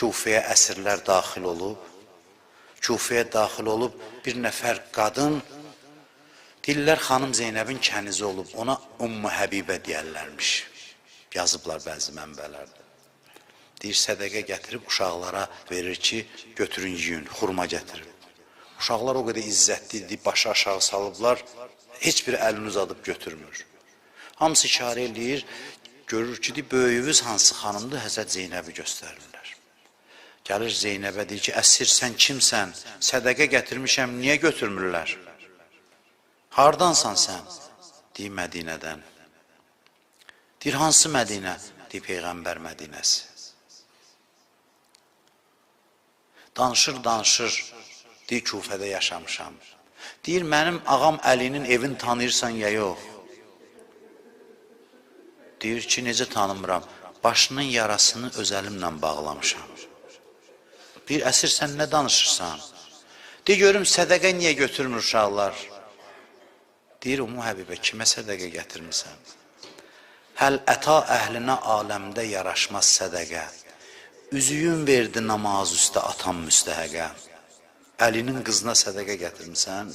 Kufəyə əsirlər daxil olub. Kufəyə daxil olub bir nəfər qadın, deyirlər xanım Zeynəbin kənizi olub, ona Ümmü Həbibə deyərlərmiş. Yazıblar bəzi mənbələrdə. Deyir, sədəqə gətirib uşaqlara verir ki, götürün yiyin, xurma gətirib. Uşaqlar o qədər izzətlidir, başı aşağı salıblar, heç bir əlini uzadıb götürmür. Hamısı işarə eləyir, görür ki, böyüyünüz hansı xanımdır, Həzrət Zeynəbi göstərirlər. Gəlir Zeynəbə deyir ki, əsir sən kimsən, sədəqə gətirmişəm, niyə götürmürlər? Hardansan sən? Deyir, Mədinədən. Deyir, hansı Mədinə? Deyir, Peyğəmbər Mədinəsi. Danışır, deyir, Kufədə yaşamışam. Deyir, mənim ağam Əlinin evini tanıyırsan ya yox? Deyir ki, necə tanımıram? Başının yarasını öz əlimlə bağlamışam. Deyir, əsir sən nə danışırsan? Deyir, görüm, sədəqə niyə götürmür uşaqlar? Deyir, Ümmü Həbibə, kimə sədəqə gətirmirsən? Həl əta əhlinə aləmdə yaraşmaz sədəqə. Üzüyün verdi namaz üstə atam müstəhəqə. Əlinin qızına sədəqə gətirmirsən?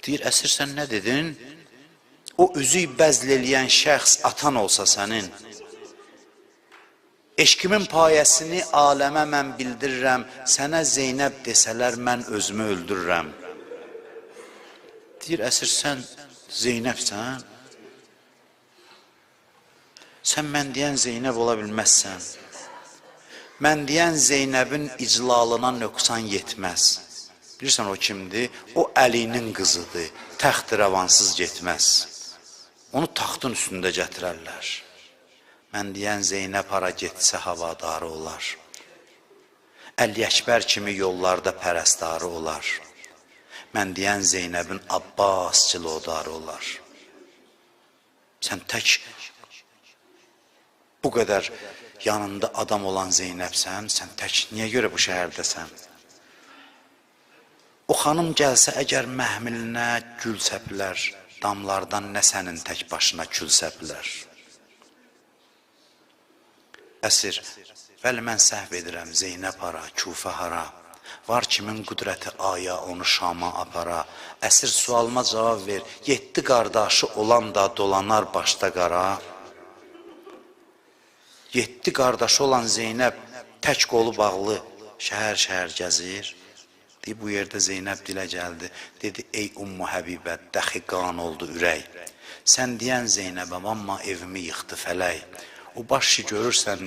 Deyir, əsir sən nə dedin? O üzüyü bəzl eləyən şəxs atan olsa sənin. Eşkimin payəsini aləmə mən bildirirəm, sənə Zeynəb desələr mən özümü öldürürəm. Deyir, əsir sən Zeynəbsən? Sən mən deyən Zeynəb ola bilməzsən. Mən deyən Zeynəbin iclalına nöqsan yetməz. Bilirsən o kimdir? O Əlinin qızıdır, təxt-i rəvansız getməz. Onu taxtın üstündə gətirərlər. Mən deyən Zeynəb hara getsə havadarı olar. Əli Əkbər kimi yollarda pərəstarı olar. Mən deyən Zeynəbin Abbas cilodarı olar. Sən tək bu qədər yanında adam olan Zeynəbsən, sən tək niyə görə bu şəhərdəsən? O xanım gəlsə əgər məhmilinə gül səpilər, damlardan nə sənin tək başına kül səpilər? Əsir, vəli mən səhv edirəm, Zeynəb hara, Kufə hara? Var kimin qüdrəti aya, onu Şama apara? Əsir sualıma cavab ver, 7 qardaşı olan da dolanar başda qara? 7 qardaşı olan Zeynəb tək qolu bağlı şəhər gəzir. Deyib, bu yerdə Zeynəb dilə gəldi. Dedi, ey Ümmü Həbibə, dəxi qan oldu ürək. Sən deyən Zeynəbəm, amma evimi yıxdı fələk. O başı görürsən